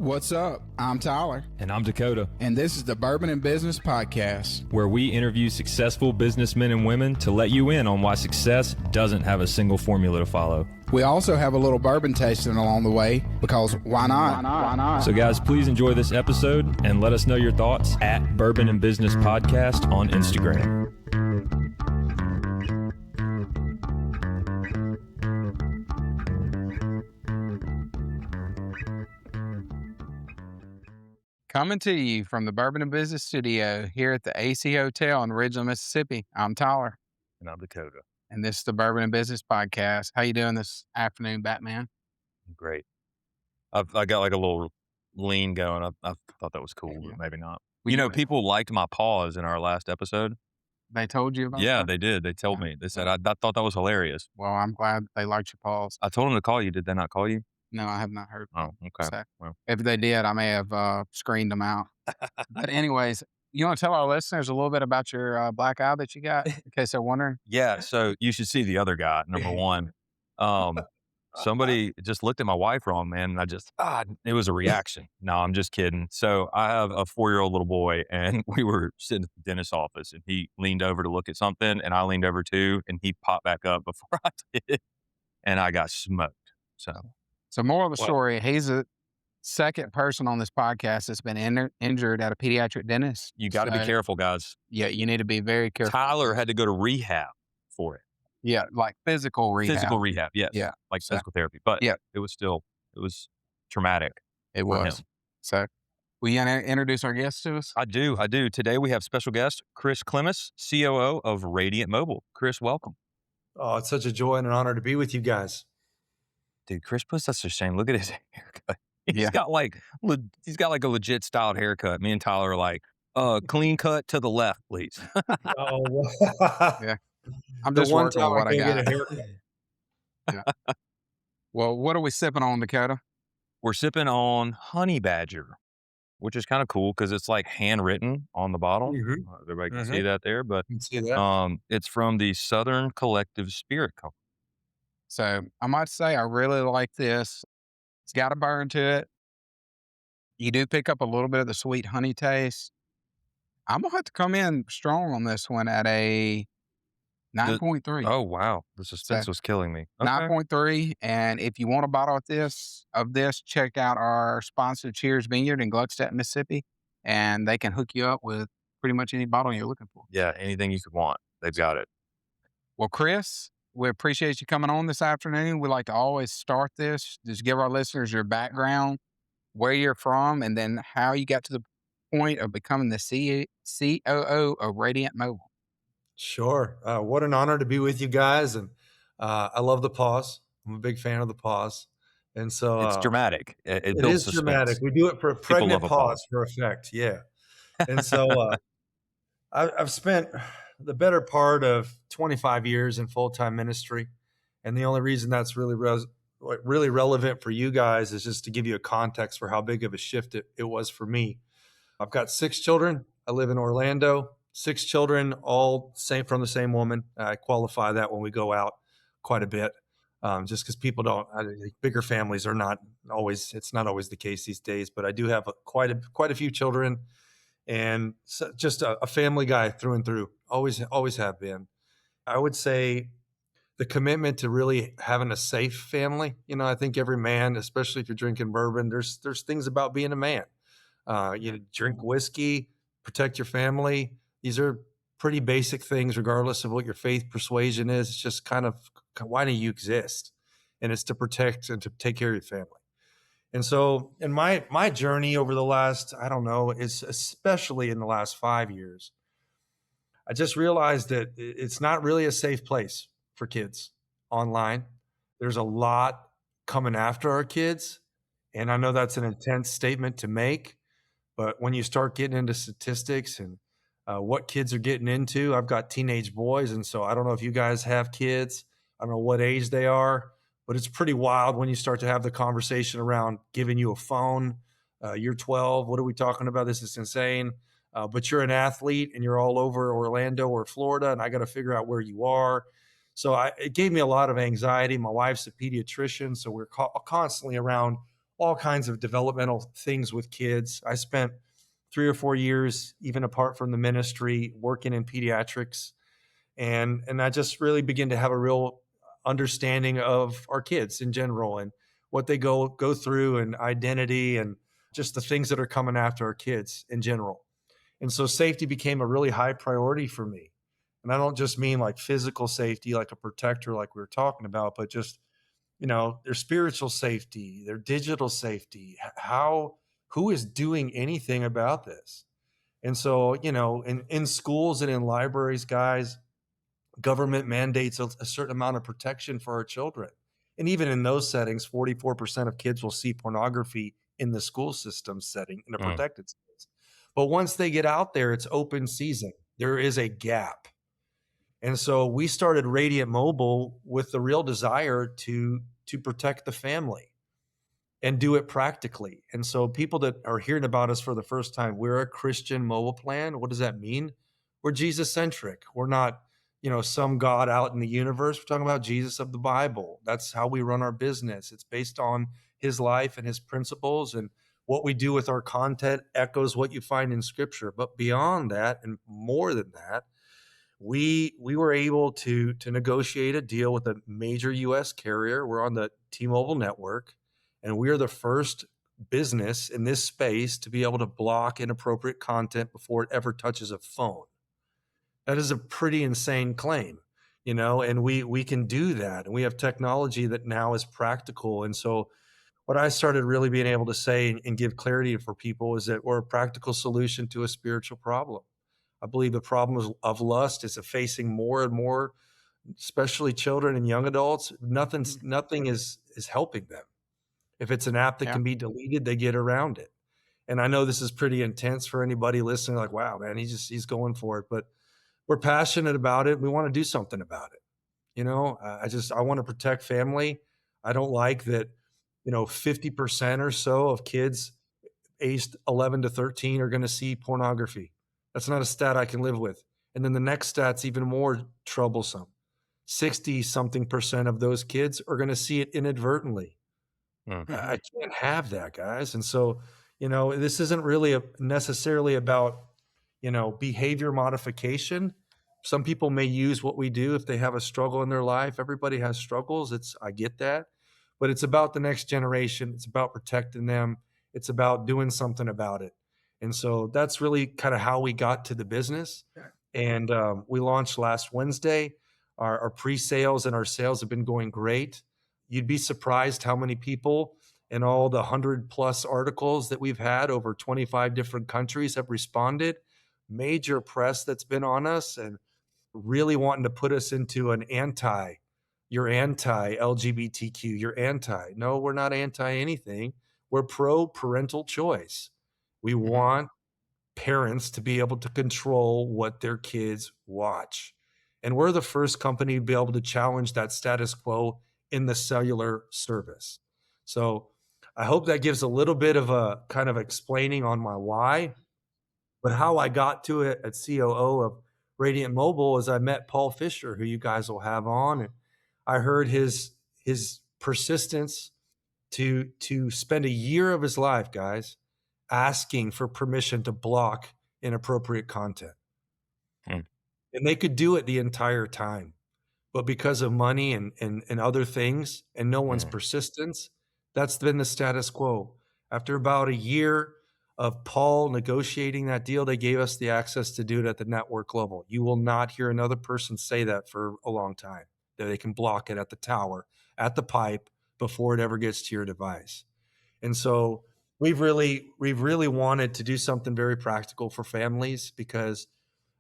What's up? I'm Tyler. And I'm Dakota. And this is the Bourbon and Business Podcast, where we interview successful businessmen and women to let you in on why success doesn't have a single formula to follow. We also have a little bourbon tasting along the way because why not? Why not? So guys, please enjoy this episode and let us know your thoughts at Bourbon and Business Podcast on Instagram. Coming to you from the Bourbon and Business Studio here at the AC Hotel in Ridgeland, Mississippi. I'm Tyler. And I'm Dakota. And this is the Bourbon and Business Podcast. How you doing this afternoon, Batman? Great. I got like a little lean going. I thought that was cool, but maybe not. You know, people liked my pause in our last episode. They told you about that? that? They did. They told me. They said, I thought that was hilarious. Well, I'm glad they liked your pause. I told them to call you. Did they not call you? No, I have not heard. Oh, okay. So, well. If they did, I may have screened them out. But anyways, you want to tell our listeners a little bit about your black eye that you got, in case they're wondering? Yeah, so you should see the other guy, number one. Somebody just looked at my wife wrong, man, and it was a reaction. No, I'm just kidding. So I have a 4-year-old little boy, and we were sitting at the dentist's office, and he leaned over to look at something, and I leaned over too, and he popped back up before I did, and I got smoked. So moral of the story, he's the second person on this podcast that's been injured at a pediatric dentist. You got to be careful, guys. Yeah, you need to be very careful. Tyler had to go to rehab for it. Yeah, like physical rehab. Physical rehab, yes. Yeah. Like physical therapy. But it was traumatic. It was. So, will you introduce our guest to us? I do. Today we have special guest, Chris Klimis, COO of Radiant Mobile. Chris, welcome. Oh, it's such a joy and an honor to be with you guys. Dude, Chris puts us to shame. Look at his haircut. He's got like a legit styled haircut. Me and Tyler are like, clean cut to the left, please. Yeah. I'm just working on what I got. Get a haircut. Yeah. Well, what are we sipping on, Dakota? We're sipping on Honey Badger, which is kind of cool because it's like handwritten on the bottle. Mm-hmm. Everybody can see that there, but see that. It's from the Southern Collective Spirit Company. So I might say I really like this. It's got a burn to it. You do pick up a little bit of the sweet honey taste. I'm going to have to come in strong on this one at a 9.3. Oh, wow. The suspense was killing me. Okay. 9.3. And if you want a bottle of this, check out our sponsor, Cheers Vineyard in Gluckstadt, Mississippi. And they can hook you up with pretty much any bottle you're looking for. Yeah, anything you could want. They've got it. Well, Chris, we appreciate you coming on this afternoon. We like to always start this, just give our listeners your background, where you're from, and then how you got to the point of becoming the COO of Radiant Mobile. Sure. What an honor to be with you guys. And I love the pause. I'm a big fan of the pause. And so it's dramatic. It is suspense. dramatic. We do it for a pregnant pause for effect. Yeah. And so I've spent the better part of 25 years in full-time ministry. And the only reason that's really relevant for you guys is just to give you a context for how big of a shift it was for me. I've got 6 children. I live in Orlando. 6 children, all from the same woman. I qualify that when we go out quite a bit, just because people bigger families are not always, it's not always the case these days, but I do have quite a few children, and so just a family guy through and through. Always have been. I would say the commitment to really having a safe family. You know, I think every man, especially if you're drinking bourbon, there's things about being a man. You drink whiskey, protect your family. These are pretty basic things, regardless of what your faith persuasion is. It's just kind of, why do you exist? And it's to protect and to take care of your family. And so in my journey over the last, it's especially in the last 5 years, I just realized that it's not really a safe place for kids online. There's a lot coming after our kids. And I know that's an intense statement to make, but when you start getting into statistics and what kids are getting into, I've got teenage boys. And so I don't know if you guys have kids. I don't know what age they are, but it's pretty wild when you start to have the conversation around giving you a phone. You're 12. What are we talking about? This is insane. But you're an athlete and you're all over Orlando or Florida, and I got to figure out where you are. So it gave me a lot of anxiety. My wife's a pediatrician, so we're constantly around all kinds of developmental things with kids. I spent 3 or 4 years, even apart from the ministry, working in pediatrics, and I just really begin to have a real understanding of our kids in general and what they go through and identity and just the things that are coming after our kids in general. And so safety became a really high priority for me. And I don't just mean like physical safety, like a protector, like we were talking about, but just, their spiritual safety, their digital safety, who is doing anything about this? And so, in schools and in libraries, guys, government mandates a certain amount of protection for our children. And even in those settings, 44% of kids will see pornography in the school system setting in a Mm, protected space. But once they get out there, it's open season. There is a gap. And so we started Radiant Mobile with the real desire to protect the family and do it practically. And so people that are hearing about us for the first time, we're a Christian mobile plan. What does that mean? We're Jesus centric. We're not, some God out in the universe. We're talking about Jesus of the Bible. That's how we run our business. It's based on his life and his principles, and what we do with our content echoes what you find in scripture. But beyond that, and more than that, we were able to negotiate a deal with a major US carrier. We're on the T-Mobile network, and we are the first business in this space to be able to block inappropriate content before it ever touches a phone. That is a pretty insane claim, and we can do that. And we have technology that now is practical. And so what I started really being able to say and give clarity for people is that we're a practical solution to a spiritual problem. I believe the problem of lust is facing more and more, especially children and young adults. Nothing is helping them. If it's an app that Yeah. can be deleted, they get around it. And I know this is pretty intense for anybody listening, like, wow, man, he's going for it. But we're passionate about it. We want to do something about it. I want to protect family. I don't like that, 50% or so of kids aged 11 to 13 are going to see pornography. That's not a stat I can live with. And then the next stat's even more troublesome. 60 something percent of those kids are going to see it inadvertently. mm, I can't have that, guys. And so, this isn't really necessarily about, behavior modification. Some people may use what we do if they have a struggle in their life. Everybody has struggles. I get that, but it's about the next generation. It's about protecting them. It's about doing something about it. And so that's really kind of how we got to the business. And we launched last Wednesday. Our pre-sales and our sales have been going great. You'd be surprised how many people in all the 100+ articles that we've had over 25 different countries have responded. Major press that's been on us and really wanting to put us into you're anti-LGBTQ, you're anti. No, we're not anti anything. We're pro parental choice. We want parents to be able to control what their kids watch. And we're the first company to be able to challenge that status quo in the cellular service. So I hope that gives a little bit of a kind of explaining on my why, but how I got to it at COO of Radiant Mobile is I met Paul Fisher, who you guys will have on, and I heard his persistence to spend a year of his life, guys, asking for permission to block inappropriate content. mm, And they could do it the entire time. But because of money and other things and no one's mm, persistence, that's been the status quo. After about a year of Paul negotiating that deal, they gave us the access to do it at the network level. You will not hear another person say that for a long time, that they can block it at the tower, at the pipe, before it ever gets to your device. And so we've really wanted to do something very practical for families because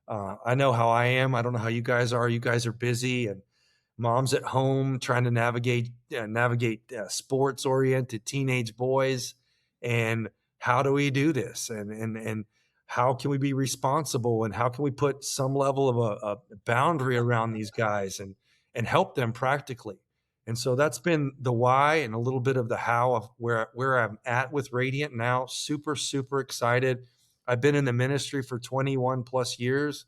I know how I am. I don't know how you guys are. You guys are busy, and mom's at home trying to navigate sports oriented teenage boys. And how do we do this? And how can we be responsible? And how can we put some level of a boundary around these guys and help them practically? And so that's been the why and a little bit of the how of where I'm at with Radiant now. Super, super excited. I've been in the ministry for 21 plus years.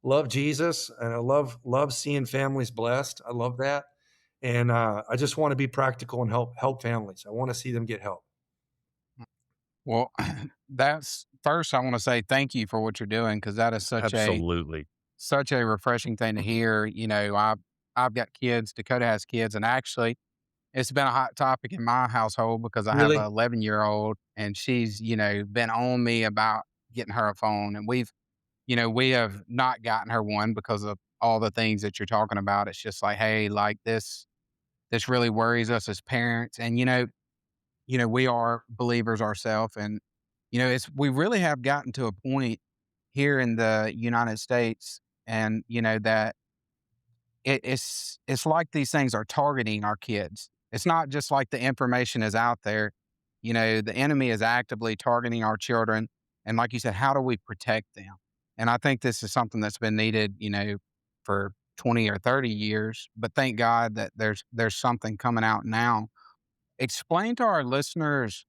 Love Jesus, and I love seeing families blessed. I love that. And I just want to be practical and help families. I want to see them get help. Well, that's first, I want to say thank you for what you're doing because that is Absolutely. such a refreshing thing to hear. I've got kids. Dakota has kids, and actually, it's been a hot topic in my household because I have an Really? 11-year-old, and she's been on me about getting her a phone, and we have not gotten her one because of all the things that you're talking about. It's just like, hey, like this really worries us as parents, and we are believers ourselves, and we really have gotten to a point here in the United States, and that it's like these things are targeting our kids. It's not just like the information is out there. The enemy is actively targeting our children, and like you said, how do we protect them? And I think this is something that's been needed, for 20 or 30 years. But thank God that there's something coming out now. Explain to our listeners,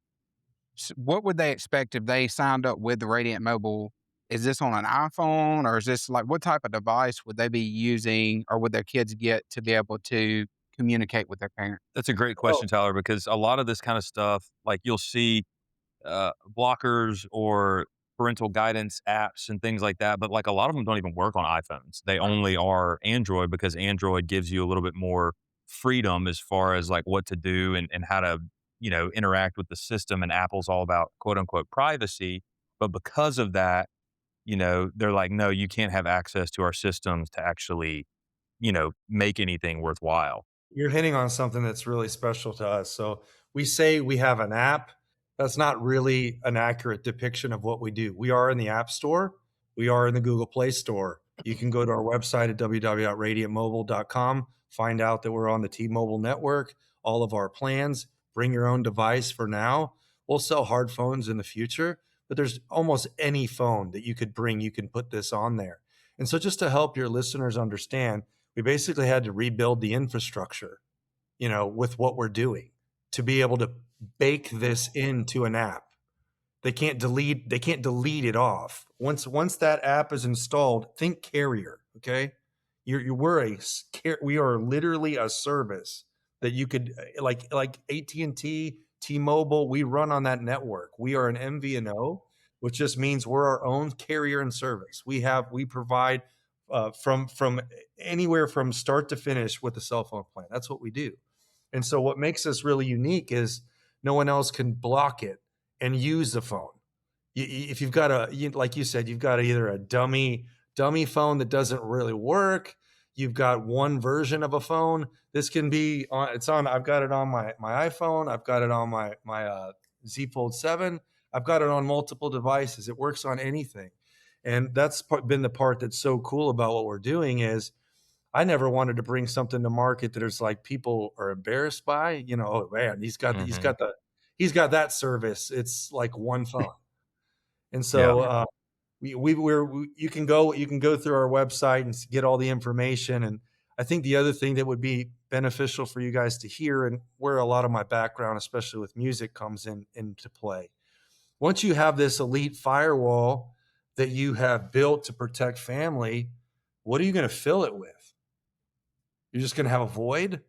what would they expect if they signed up with the Radiant Mobile? Is this on an iPhone, or is this like, what type of device would they be using, or would their kids get to be able to communicate with their parents? That's a great Well, question, Tyler, because a lot of this kind of stuff, like you'll see blockers or parental guidance apps and things like that. But like a lot of them don't even work on iPhones. They only are Android because Android gives you a little bit more freedom as far as like what to do and how to, interact with the system. And Apple's all about quote unquote privacy. But because of that, they're like, no, you can't have access to our systems to actually, make anything worthwhile. you're hitting on something that's really special to us. So we say we have an app. That's not really an accurate depiction of what we do. We are in the App Store. We are in the Google Play Store. You can go to our website at www.radiantmobile.com, find out that we're on the T-Mobile network, all of our plans. Bring your own device for now. We'll sell hard phones in the future, but there's almost any phone that you could bring, you can put this on there. And so just to help your listeners understand, we basically had to rebuild the infrastructure, with what we're doing to be able to bake this into an app. They can't delete it off. Once that app is installed, think carrier, okay? We are literally a service that you could like AT&T, T-Mobile, we run on that network. We are an MVNO, which just means we're our own carrier and service. We provide from anywhere from start to finish with a cell phone plan. That's what we do. And so what makes us really unique is no one else can block it and use the phone. If you've got like you said, you've got either a dummy phone that doesn't really work. You've got one version of a phone. This can be on. It's on. I've got it on my iPhone. I've got it on my Z Fold 7. I've got it on multiple devices. It works on anything, and that's been the part that's so cool about what we're doing is I never wanted to bring something to market that is like people are embarrassed by. Oh man, Hmm. he's got that service. It's like one phone. And Yeah. so you can go through our website and get all the information. And I think the other thing that would be beneficial for you guys to hear, and where a lot of my background, especially with music, comes into play. Once you have this elite firewall that you have built to protect family, what are you going to fill it with? You're just going to have a void.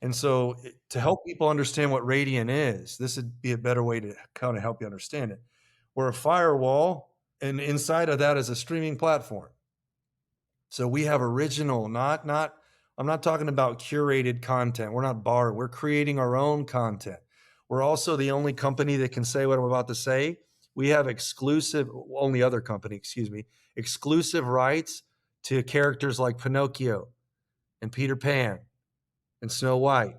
And so, to help people understand what Radiant is, this would be a better way to kind of help you understand it. We're a firewall, and inside of that is a streaming platform. So we have original, not. I'm not talking about curated content. We're not borrowing. We're creating our own content. We're also the only company that can say what I'm about to say. We have only other company, excuse me, exclusive rights to characters like Pinocchio and Peter Pan and Snow White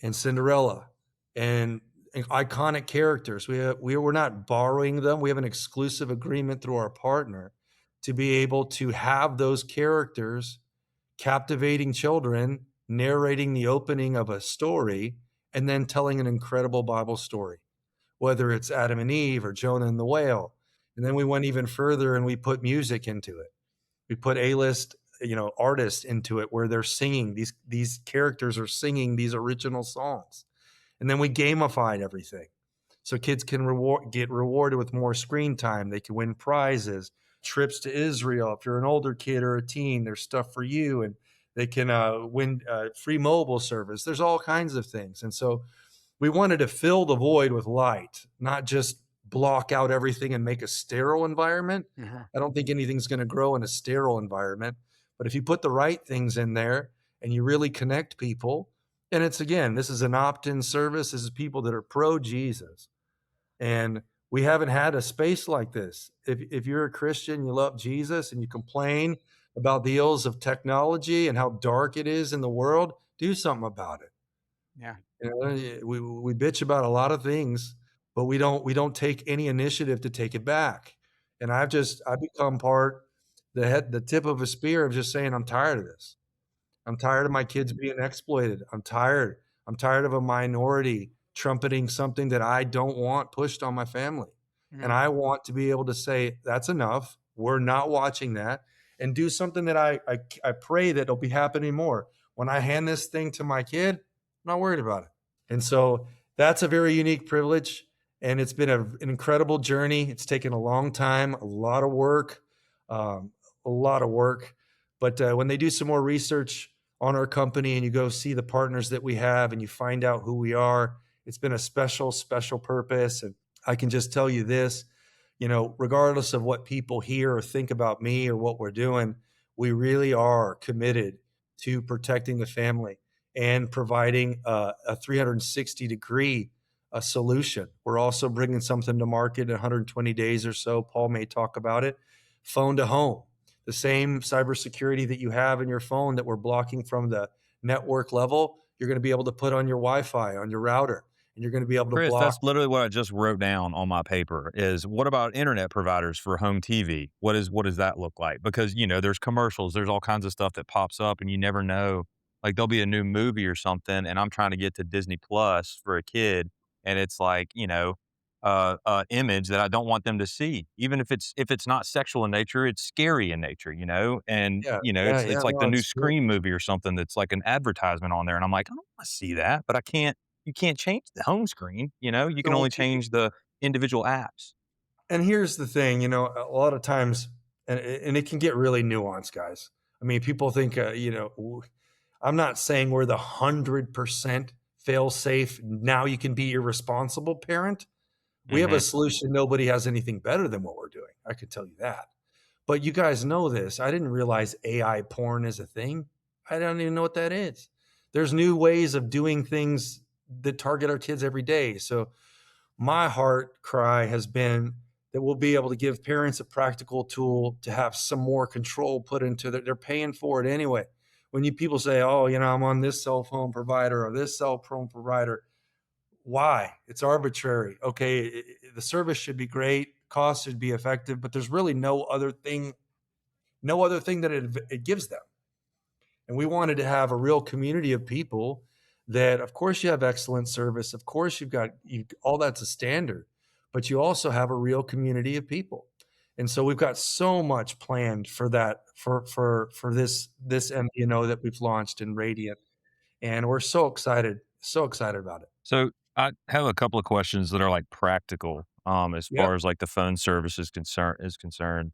and Cinderella and iconic characters. We're not borrowing them. We have an exclusive agreement through our partner to be able to have those characters captivating children, narrating the opening of a story, and then telling an incredible Bible story, whether it's Adam and Eve or Jonah and the whale. And then we went even further and we put music into it. We put A-list, artists into it where they're singing. These characters are singing these original songs. And then we gamified everything. So kids can get rewarded with more screen time. They can win prizes, trips to Israel. If you're an older kid or a teen, there's stuff for you. And they can win free mobile service. There's all kinds of things. And so we wanted to fill the void with light, not just block out everything and make a sterile environment, Mhm. I don't think anything's going to grow in a sterile environment. But if you put the right things in there and you really connect people, and it's again, this is an opt-in service. This is people that are pro Jesus. And we haven't had a space like this. If you're a Christian, you love Jesus, and you complain about the ills of technology and how dark it is in the world, do something about it. Yeah. You know, we bitch about a lot of things, but we don't take any initiative to take it back. And I've become the tip of a spear of just saying I'm tired of this. I'm tired of my kids being exploited. I'm tired. I'm tired of a minority trumpeting something that I don't want pushed on my family. And Mhm. I want to be able to say, that's enough. We're not watching that, and do something that I pray that it'll be happening more. When I hand this thing to my kid, I'm not worried about it. And so that's a very unique privilege. And it's been an incredible journey. It's taken a long time, um, a lot of work. But when they do some more research on our company and you go see the partners that we have and you find out who we are, it's been a special, special purpose. And I can just tell you this, regardless of what people hear or think about me or what we're doing, we really are committed to protecting the family and providing a 360-degree solution. We're also bringing something to market in 120 days or so. Paul may talk about it. Phone to home, the same cybersecurity that you have in your phone that we're blocking from the network level, you're going to be able to put on your Wi-Fi, on your router, and you're going to be able to Chris, that's block. literally what I just wrote down on my paper is what about internet providers for home TV? What does that look like? Because, there's commercials, there's all kinds of stuff that pops up and you never know. Like there'll be a new movie or something and I'm trying to get to Disney Plus for a kid and it's like, image that I don't want them to see. Even if it's not sexual in nature, it's scary in nature, and Yeah, yeah, it's yeah. like No, the new it's true. Scream movie or something that's like an advertisement on there. And I'm like, I don't want to see that, but I can't you can't change the home screen, you can only Don't you? change the individual apps. And here's the thing, a lot of times, and it can get really nuanced, guys. I mean, people think, I'm not saying we're the 100% fail safe. Now you can be irresponsible parent. We have a Mhm. solution. Nobody has anything better than what we're doing. I could tell you that. But you guys know this. I didn't realize AI porn is a thing. I don't even know what that is. There's new ways of doing things that target our kids every day. So my heart cry has been that we'll be able to give parents a practical tool to have some more control put into that. They're paying for it anyway. When people say, oh, I'm on this cell phone provider or this cell phone provider, why? It's arbitrary. Okay, the service should be great, cost should be effective, but there's really no other thing that it gives them. And we wanted to have a real community of people that, of course, you have excellent service. Of course, all that's a standard, but you also have a real community of people. And so we've got so much planned for that, for this MVNO that we've launched in Radiant, and we're so excited about it. So, I have a couple of questions that are, like, practical, as Yep. far as, like, the phone service is concerned.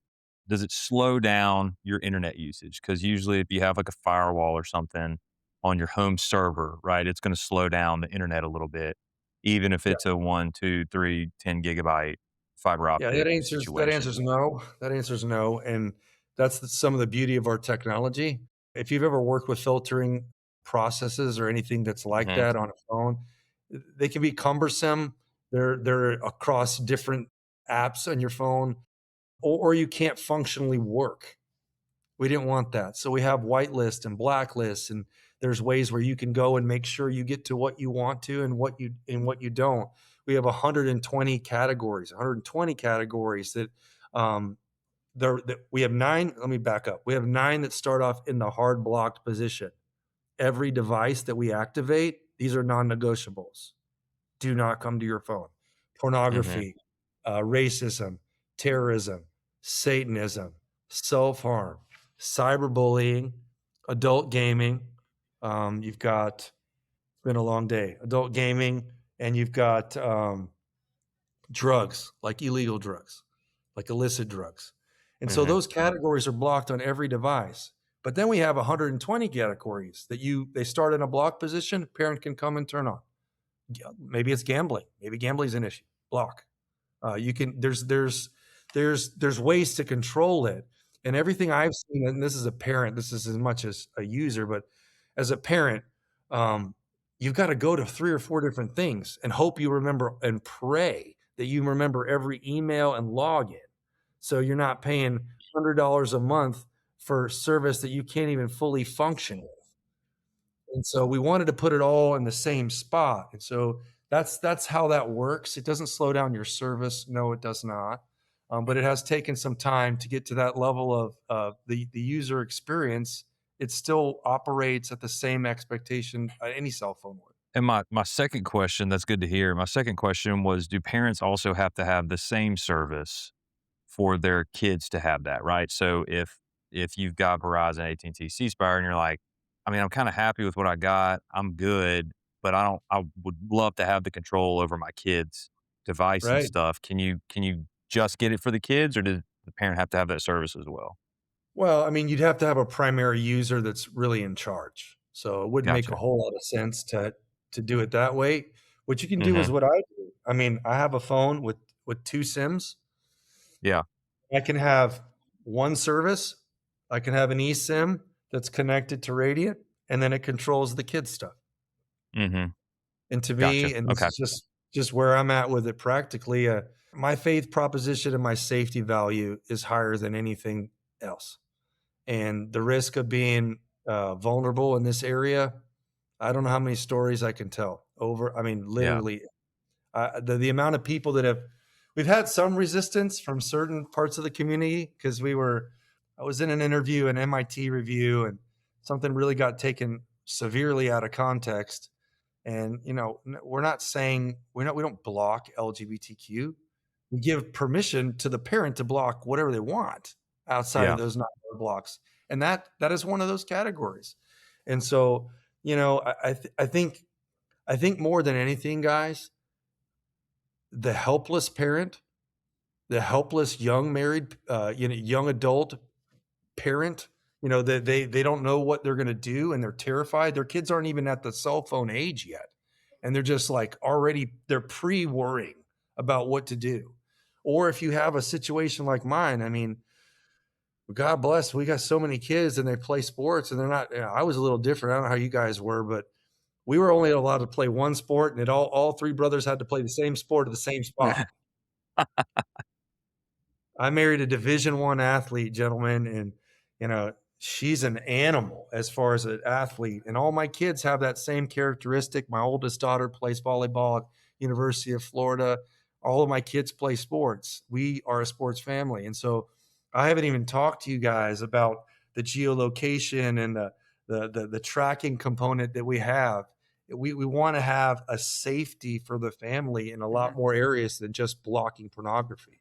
Does it slow down your internet usage? Because usually if you have, like, a firewall or something on your home server, right, it's gonna slow down the internet a little bit, even if Yeah. it's a 1, 2, 3, 10 gigabyte fiber Yeah, that optic answers that situation. answers no. That answers no, and that's some of the beauty of our technology. If you've ever worked with filtering processes or anything that's like Mhm, that on a phone, they can be cumbersome. They're across different apps on your phone, or you can't functionally work. We didn't want that. So we have whitelist and blacklist, and there's ways where you can go and make sure you get to what you want to and what you don't. We have 120 categories, 120 categories um, that we have nine. Let me back up. We have nine that start off in the hard blocked position. Every device that we activate, these are non-negotiables. Do not come to your phone. mhm, Pornography, racism, terrorism, Satanism, self harm, cyberbullying, adult gaming. You've got, it's been a long day, adult gaming, and you've got drugs, like illegal drugs, like illicit drugs. And so mhm. those categories are blocked on every device. But then we have 120 categories that they start in a block position, parent can come and turn on. Maybe it's gambling. Maybe gambling is an issue. Block. You can there's ways to control it, and everything I've seen. And this is a parent. This is as much as a user, but as a parent, um, you've got to go to 3 or 4 different things and hope you remember and pray that you remember every email and login. So you're not paying $100 a month for service that you can't even fully function with. And so we wanted to put it all in the same spot. And so that's how that works. It doesn't slow down your service. No, it does not. But it has taken some time to get to that level of the user experience. It still operates at the same expectation any cell phone would. And my second question, that's good to hear. My second question was, do parents also have to have the same service for their kids to have that, right? So if you've got Verizon, AT&T, C Spire, and you're like, I mean, I'm kind of happy with what I got. I'm good, but I would love to have the control over my kids' device and Right. stuff. Can you just get it for the kids, or does the parent have to have that service as well? Well, I mean, you'd have to have a primary user that's really in charge. So it wouldn't make a Gotcha. whole lot of sense to do it that way. What you can do is Hmm. what I do. I mean, I have a phone with 2 SIMs. Yeah. I can have one service. I can have an eSIM that's connected to Radiant, and then it controls the kids stuff. Hmm. And to Gotcha. me, and this Okay. is just where I'm at with it practically, my faith proposition and my safety value is higher than anything else. And the risk of being vulnerable in this area, I don't know how many stories I can tell over. I mean, Yeah. literally, the amount of people that we've had some resistance from certain parts of the community because I was in an interview, an MIT review, and something really got taken severely out of context. And we're not saying we don't block LGBTQ. We give permission to the parent to block whatever they want outside of Yeah. those not blocks, and that is one of those categories. And so, I think more than anything, guys, the helpless parent, the helpless young married, young adult parent, that they don't know what they're going to do and they're terrified. Their kids aren't even at the cell phone age yet, and they're just like already they're pre-worrying about what to do. Or if you have a situation like mine, I mean, God bless, we got so many kids and they play sports and they're not. I was a little different. I don't know how you guys were, but we were only allowed to play one sport, and it all 3 brothers had to play the same sport at the same spot. I married a Division I athlete, gentlemen, and she's an animal as far as an athlete. And all my kids have that same characteristic. My oldest daughter plays volleyball at University of Florida. All of my kids play sports. We are a sports family, and so I haven't even talked to you guys about the geolocation and the tracking component that we have. We want to have a safety for the family in a lot Mhm. more areas than just blocking pornography.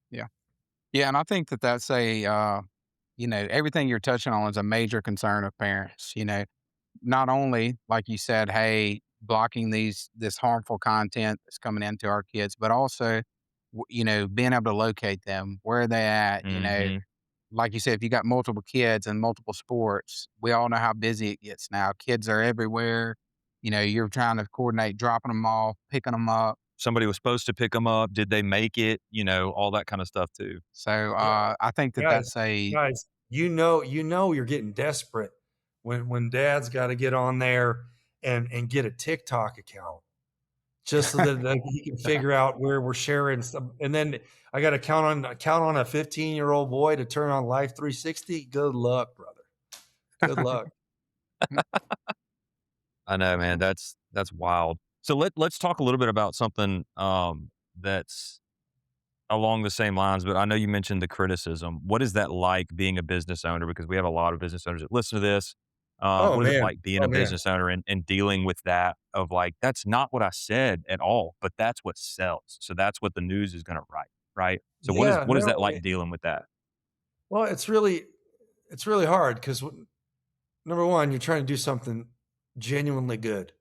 Yeah. Yeah, and I think that that's everything you're touching on is a major concern of parents. Not only, like you said, hey, blocking this harmful content that's coming into our kids, but also, being able to locate them, where are they at? Hmm. Like you said, if you got multiple kids and multiple sports, we all know how busy it gets now. Kids are everywhere. You're trying to coordinate dropping them off, picking them up. Somebody was supposed to pick them up. Did they make it? All that kind of stuff too. So Yeah. I think that Guys, that's a guys, you're getting desperate when dad's got to get on there and get a TikTok account just so that he can figure out where we're sharing stuff. And then I got to count on a 15-year-old boy to turn on Life 360. Good luck, brother. Good luck. I know, man. That's wild. So let's talk a little bit about something that's along the same lines, but I know you mentioned the criticism. What is that like being a business owner? Because we have a lot of business owners that listen to this. Oh What is it man. like being Oh a man. business owner and dealing with that of like, that's not what I said at all, but that's what sells. So that's what the news is going to write. Right. So Yeah, what is no. that like dealing with that? Well, it's really hard because number one, you're trying to do something genuinely good.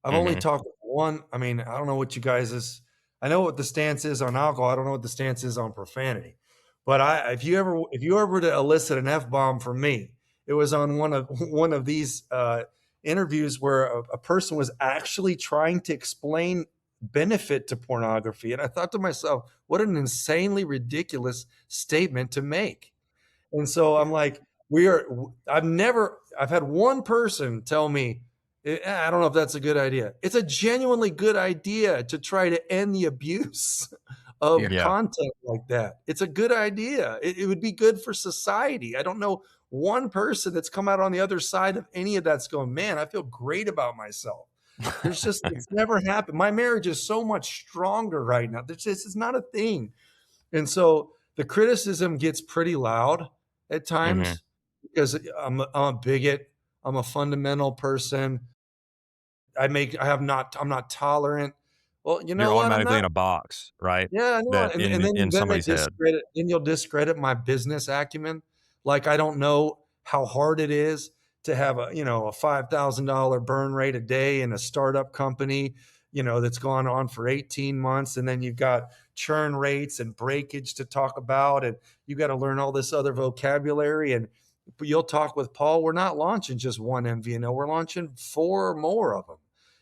I've only Hmm. talked with one. I mean, I don't know what you guys is. I know what the stance is on alcohol. I don't know what the stance is on profanity. But if you ever were to elicit an f bomb from me, it was on one of these interviews where a person was actually trying to explain benefit to pornography. And I thought to myself, what an insanely ridiculous statement to make. And so I'm like, I've had one person tell me, I don't know if that's a good idea. It's a genuinely good idea to try to end the abuse Yeah. of Yeah. content like that. It's a good idea. It would be good for society. I don't know one person that's come out on the other side of any of that's going, man, I feel great about myself. It's never happened. My marriage is so much stronger right now. It's not a thing. And so the criticism gets pretty loud at Mhm. times because I'm a bigot. I'm a fundamental person. I'm not tolerant. Well, you You're know what? I'm automatically not. in a box, right? Yeah, I know, That and in somebody's head. then you'll discredit my business acumen, like I don't know how hard it is to have a $5,000 burn rate a day in a startup company, that's gone on for 18 months, and then you've got churn rates and breakage to talk about, and you gotta learn all this other vocabulary, and you'll talk with Paul, we're not launching just one MVNO, we're launching 4 more of them,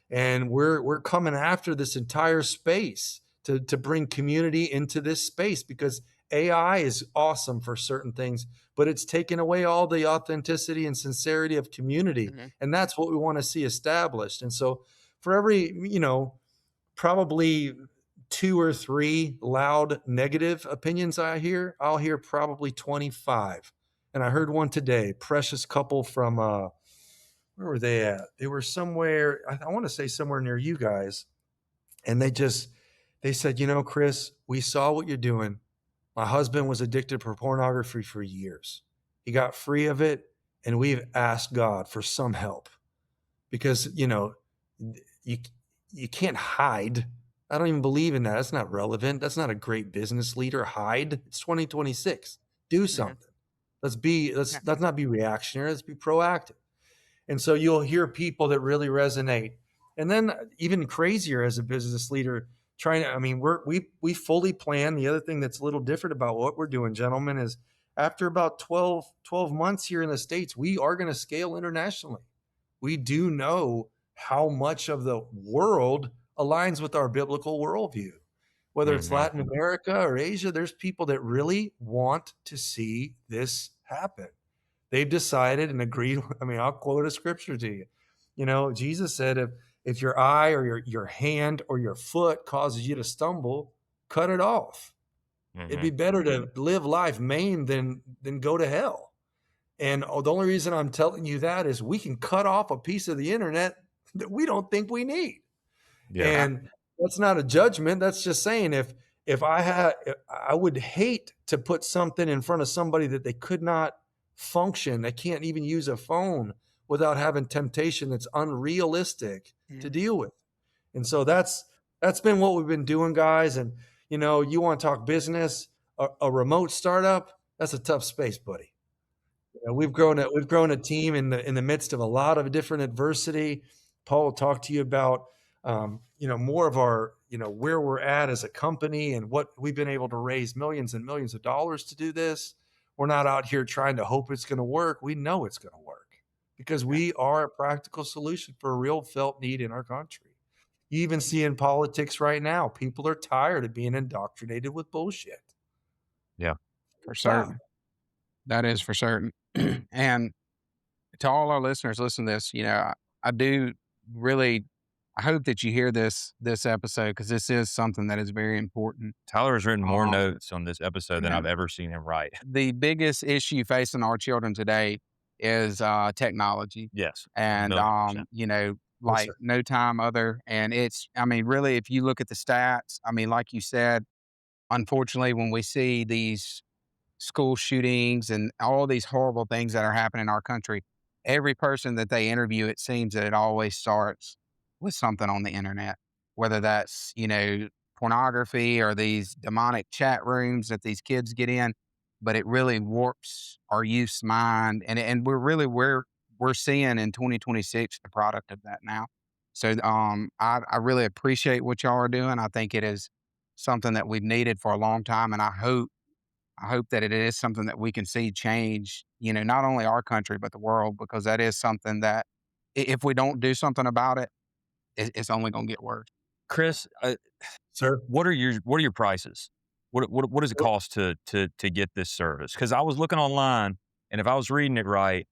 and we're coming after this entire space to bring community into this space because AI is awesome for certain things, but it's taken away all the authenticity and sincerity of community. Mhm. And that's what we want to see established. And so for every, probably 2 or 3 loud negative opinions I'll hear probably 25. And I heard one today, precious couple from where were they at? They were somewhere, I want to say somewhere near you guys, and they said, Chris, we saw what you're doing. My husband was addicted to pornography for years. He got free of it, and we've asked God for some help because, you you can't hide. I don't even believe in that. That's not relevant. That's not a great business leader. Hide. It's 2026. Do Mhm. something. Yeah. Let's not be reactionary. Let's be proactive. And so you'll hear people that really resonate. And then even crazier as a business leader, I mean, we fully plan. The other thing that's a little different about what we're doing, gentlemen, is after about 12 months here in the States, we are going to scale internationally. We do know how much of the world aligns with our biblical worldview. Whether it's Mhm. Latin America or Asia, there's people that really want to see this happen. They've decided and agreed. I mean, I'll quote a scripture to you. Jesus said, if your eye or your hand or your foot causes you to stumble, cut it off. It'd be Mhm. better to live life maimed than go to hell. And the only reason I'm telling you that is we can cut off a piece of the internet that we don't think we need. Yeah. Yeah. And that's not a judgment. That's just saying if I would hate to put something in front of somebody that they could not function. They can't even use a phone without having temptation that's unrealistic to Yeah. deal with. And so that's been what we've been doing, guys. And you want to talk business, a remote startup, that's a tough space, buddy. We've grown a team in the midst of a lot of different adversity. Paul will talk to you about more of our where we're at as a company and what we've been able to raise millions and millions of dollars to do this. We're not out here trying to hope it's going to work. We know it's going to work because Yeah. we are a practical solution for a real felt need in our country. You even see in politics right now, people are tired of being indoctrinated with bullshit. Yeah. For Stop. certain. That is for certain. And to all our listeners, listen to this. I do really. I hope that you hear this episode because this is something that is very important. Tyler has written more Um, notes on this episode than I've and ever seen him write. the biggest issue facing our children today is technology, Yes. and 1,000,000%. Yes, like sir. no time other. And it's, I mean, really, if you look at the stats, I mean, like you said, unfortunately, when we see these school shootings and all these horrible things that are happening in our country, every person that they interview, it seems that it always starts with something on the internet, whether that's, pornography or these demonic chat rooms that these kids get in, but it really warps our youth's mind. And we're seeing in 2026 the product of that now. So I really appreciate what y'all are doing. I think it is something that we've needed for a long time. And I hope that it is something that we can see change, not only our country, but the world, because that is something that if we don't do something about it, it's only going to get worse. Chris, Sir? what are your prices? What does it cost to get this service? Because I was looking online, and if I was reading it right,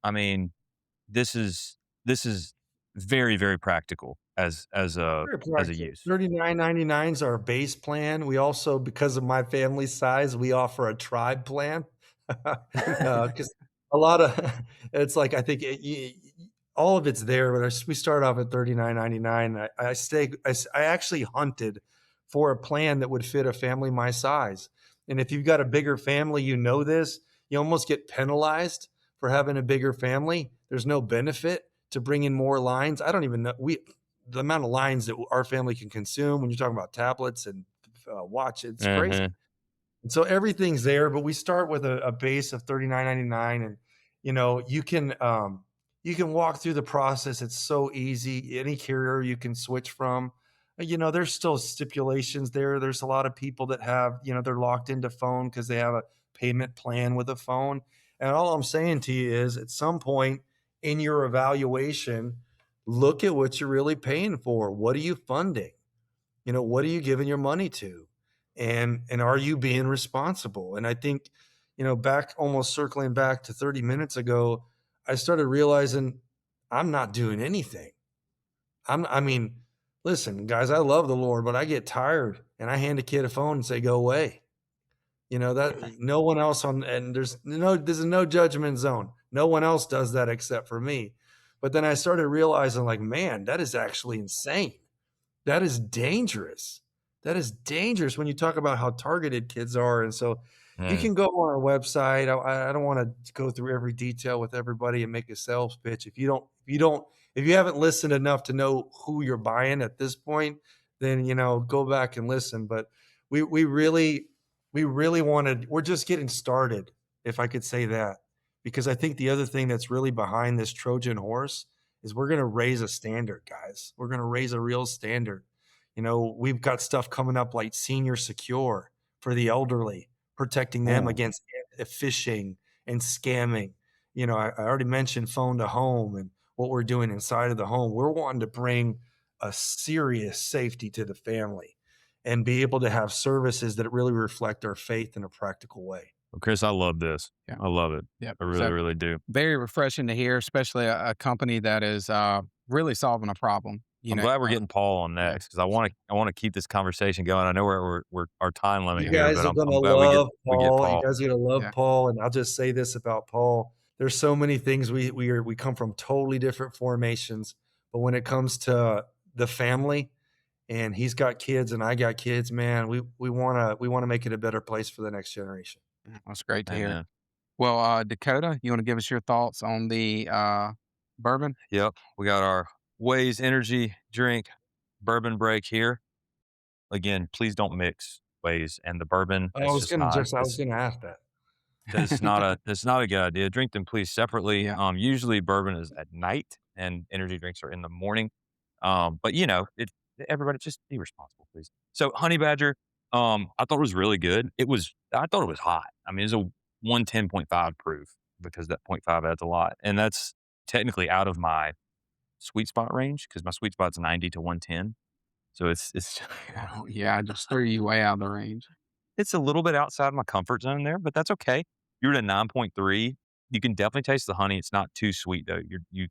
I mean, this is very, very practical as a Very practical. use. $39.99 is our base plan. We also, because of my family size, we offer a tribe plan. Because a lot of it's like I think all of it's there, but we start off at $39.99. I actually hunted for a plan that would fit a family my size. And if you've got a bigger family, you know this, you almost get penalized for having a bigger family. There's no benefit to bring in more lines. I don't even know the amount of lines that our family can consume when you're talking about tablets and watch. It's crazy. Mhm. And so everything's there, but we start with a base of $39.99, and you can walk through the process. It's so easy. Any carrier you can switch from. There's still stipulations there. There's a lot of people that have, they're locked into phone because they have a payment plan with a phone. And all I'm saying to you is at some point in your evaluation, look at what you're really paying for. What are you funding? What are you giving your money to? And are you being responsible? And I think, back almost circling back to 30 minutes ago, I started realizing I'm not doing anything. I mean, listen, guys, I love the Lord, but I get tired and I hand a kid a phone and say, go away. That no one else and there's no judgment zone. No one else does that except for me. But then I started realizing, like, man, that is actually insane. That is dangerous. That is dangerous when you talk about how targeted kids are. And so you can go on our website. I don't want to go through every detail with everybody and make a sales pitch. If you haven't listened enough to know who you're buying at this point, then, go back and listen. But we really we're just getting started, if I could say that, because I think the other thing that's really behind this Trojan horse is we're going to raise a standard, guys. We're going to raise a real standard. We've got stuff coming up like Senior Secure for the elderly, protecting them against phishing and scamming. I already mentioned phone to home and what we're doing inside of the home. We're wanting to bring a serious safety to the family and be able to have services that really reflect our faith in a practical way. Well, Chris, I love this. Yeah. I love it. Yeah. I really, really do. Very refreshing to hear, especially a company that is really solving a problem. I'm glad we're getting Paul on next because I want to keep this conversation going. I know we're our time limit You here, guys but are I'm gonna glad love we get Paul. Paul. You guys are gonna love Paul, and I'll just say this about Paul: there's so many things we come from totally different formations, but when it comes to the family, and he's got kids and I got kids, man, we wanna make it a better place for the next generation. That's great to hear. Amen. Well, Dakota, you want to give us your thoughts on the bourbon? Yep. We got our Waze energy drink bourbon break here. Again, please don't mix Waze and the bourbon. I It's was just gonna not. ask that. It's not a good idea. Drink them please separately. Yeah. Usually bourbon is at night and energy drinks are in the morning. But everybody just be responsible, please. So Honey Badger, I thought it was really good. I thought it was hot. I mean, it's a 110.5 proof because that 0.5 adds a lot. And that's technically out of my sweet spot range because my sweet spot's 90 to 110. So it's Yeah, I just threw you way out of the range. it's a little bit outside my comfort zone there, but that's okay. You're at a 9.3. You can definitely taste the honey. It's not too sweet though. You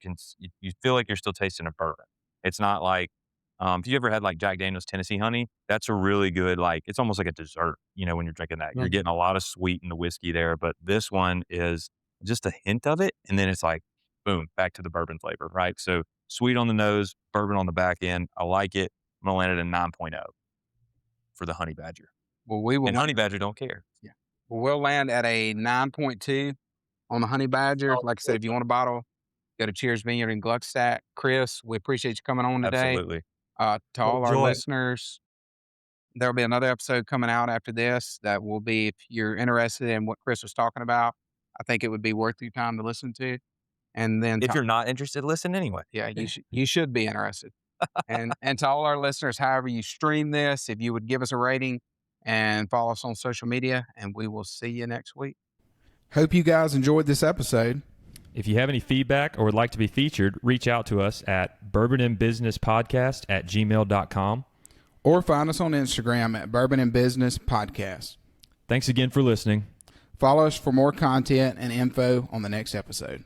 feel like you're still tasting a bourbon. It's not like if you ever had like Jack Daniel's Tennessee honey, that's a really good it's almost like a dessert. When you're drinking that, you're getting a lot of sweet in the whiskey there. But this one is just a hint of it, and then it's like boom, back to the bourbon flavor, right? So sweet on the nose, bourbon on the back end. I like it. I'm gonna land it at 9.0 for the Honey Badger. Well, we will. And Honey Badger don't care. Yeah. Well, we'll land at a 9.2 on the Honey Badger. Like I said, if you want a bottle, go to Cheers Vineyard in Gluckstadt. Chris, we appreciate you coming on today. Absolutely. To all our Enjoy. listeners, there'll be another episode coming out after this that will be, if you're interested in what Chris was talking about, I think it would be worth your time to listen to. And then If you're not interested, listen anyway. yeah, you should be interested. And to all our listeners, however you stream this, if you would give us a rating and follow us on social media, and we will see you next week. Hope you guys enjoyed this episode. If you have any feedback or would like to be featured, reach out to us at bourbonandbusinesspodcast@gmail.com. Or find us on Instagram at Bourbon and Business Podcast. Thanks again for listening. Follow us for more content and info on the next episode.